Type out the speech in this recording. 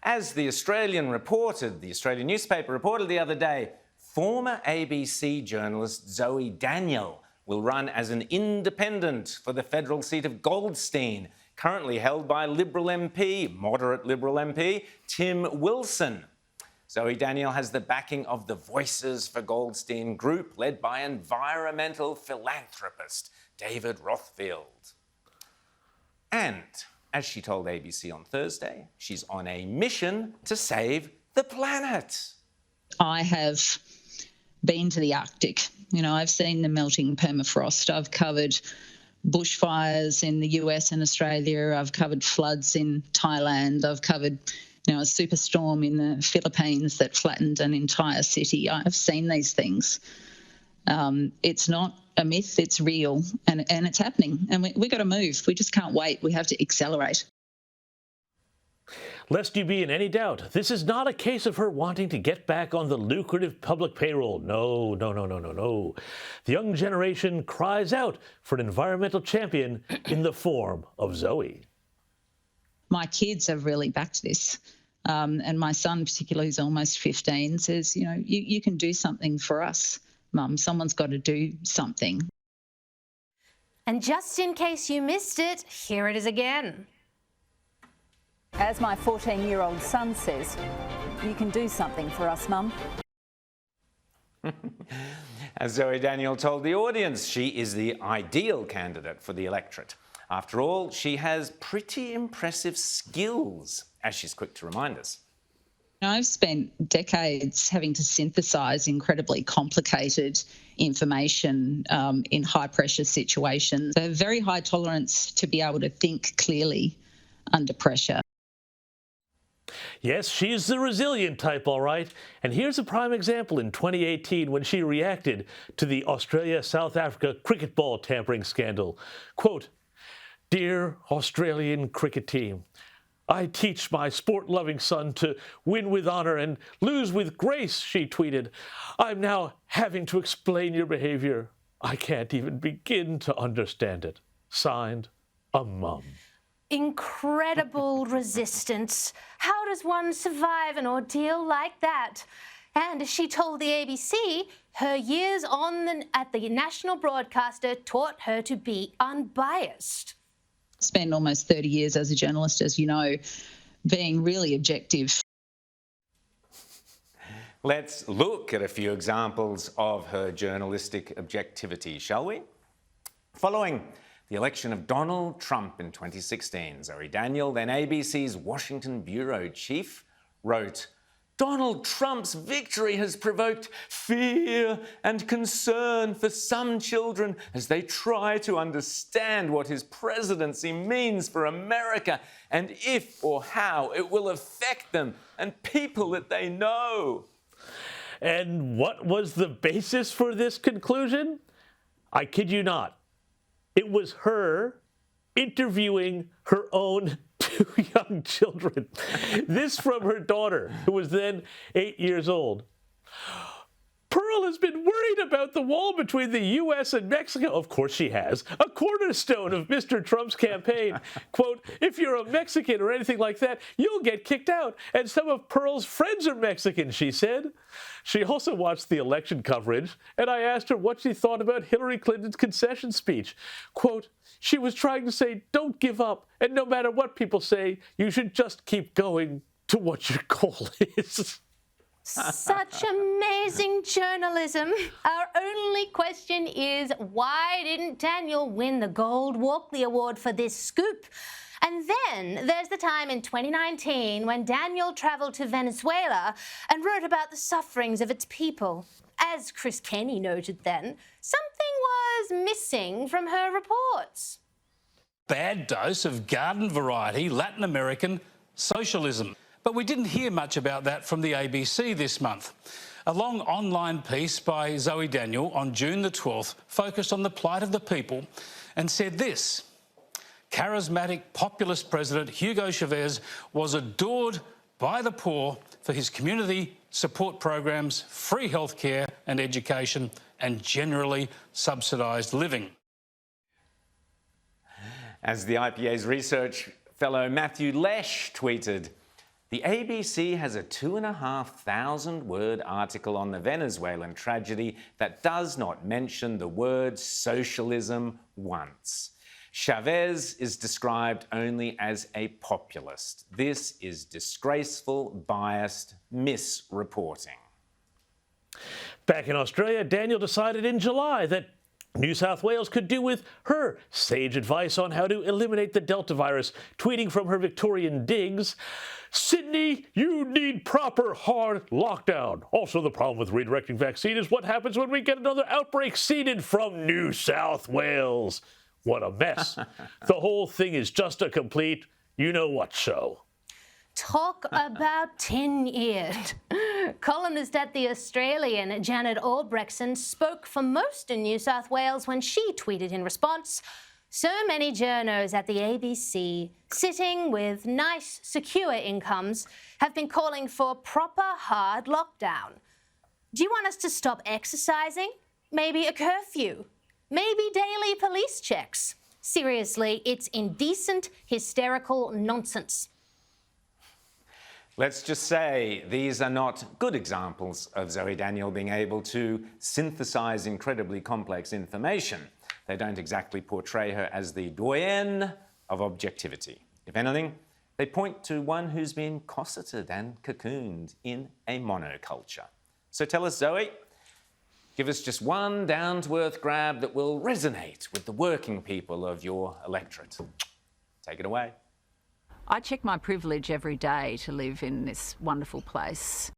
As the Australian newspaper reported the other day, former ABC journalist Zoe Daniel will run as an independent for the federal seat of Goldstein, currently held by moderate Liberal MP, Tim Wilson. Zoe Daniel has the backing of the Voices for Goldstein group, led by environmental philanthropist David Rothfield. And, as she told ABC on Thursday, she's on a mission to save the planet. I have been to the Arctic. I've seen the melting permafrost. I've covered bushfires in the US and Australia. I've covered floods in Thailand. I've covered a superstorm in the Philippines that flattened an entire city. I've seen these things. It's not a myth, it's real, and it's happening. And we've got to move. We just can't wait. We have to accelerate. Lest you be in any doubt, this is not a case of her wanting to get back on the lucrative public payroll. No. The young generation cries out for an environmental champion in the form of Zoe. My kids have really backed this. And my son, particularly, who's almost 15, says, you can do something for us, Mum. Someone's got to do something. And just in case you missed it, here it is again. As my 14-year-old son says, you can do something for us, Mum. As Zoe Daniel told the audience, she is the ideal candidate for the electorate. After all, she has pretty impressive skills, as she's quick to remind us. I've spent decades having to synthesise incredibly complicated information in high-pressure situations. A very high tolerance to be able to think clearly under pressure. Yes, she's the resilient type, all right. And here's a prime example in 2018 when she reacted to the Australia-South Africa cricket ball tampering scandal. Quote, "Dear Australian cricket team, I teach my sport-loving son to win with honour and lose with grace," she tweeted. "I'm now having to explain your behaviour. I can't even begin to understand it. Signed, a mum." Incredible resistance. How does one survive an ordeal like that? And as she told the ABC, her years at the national broadcaster taught her to be unbiased. Spent almost 30 years as a journalist, as you know, being really objective. Let's look at a few examples of her journalistic objectivity, shall we? Following the election of Donald Trump in 2016, Zoe Daniel, then ABC's Washington bureau chief, wrote, "Donald Trump's victory has provoked fear and concern for some children as they try to understand what his presidency means for America and if or how it will affect them and people that they know." And what was the basis for this conclusion? I kid you not. It was her interviewing her own 2 young children. This from her daughter, who was then 8 years old. "Pearl has been worried about the wall between the U.S. and Mexico." Of course she has. "A cornerstone of Mr. Trump's campaign. Quote, if you're a Mexican or anything like that, you'll get kicked out. And some of Pearl's friends are Mexican," she said. She also watched the election coverage, and I asked her what she thought about Hillary Clinton's concession speech. Quote, "She was trying to say, don't give up, and no matter what people say, you should just keep going to what your goal is." Such amazing journalism. Our only question is, why didn't Daniel win the Gold Walkley Award for this scoop? And then there's the time in 2019 when Daniel travelled to Venezuela and wrote about the sufferings of its people. As Chris Kenny noted then, something was missing from her reports. Bad dose of garden variety Latin American socialism. But we didn't hear much about that from the ABC this month. A long online piece by Zoe Daniel on June the 12th focused on the plight of the people and said this: "Charismatic populist President Hugo Chavez was adored by the poor for his community support programs, free healthcare and education, and generally subsidised living." As the IPA's research fellow Matthew Lesh tweeted, The ABC has a 2,500-word article on the Venezuelan tragedy that does not mention the word socialism once. Chavez is described only as a populist. This is disgraceful, biased misreporting. Back in Australia, Daniel decided in July that New South Wales could do with her sage advice on how to eliminate the Delta virus, tweeting from her Victorian digs, "Sydney, you need proper hard lockdown. Also, the problem with redirecting vaccine is what happens when we get another outbreak seeded from New South Wales." What a mess. The whole thing is just a complete you-know-what show. Talk about tin-eared. Columnist at The Australian, Janet Albrechtson, spoke for most in New South Wales when she tweeted in response, "So many journos at the ABC, sitting with nice, secure incomes, have been calling for proper hard lockdown. Do you want us to stop exercising? Maybe a curfew? Maybe daily police checks? Seriously, it's indecent, hysterical nonsense." Let's just say these are not good examples of Zoe Daniel being able to synthesize incredibly complex information. They don't exactly portray her as the doyenne of objectivity. If anything, they point to one who's been cossetted and cocooned in a monoculture. So tell us, Zoe, give us just one down-to-earth grab that will resonate with the working people of your electorate. Take it away. I check my privilege every day to live in this wonderful place.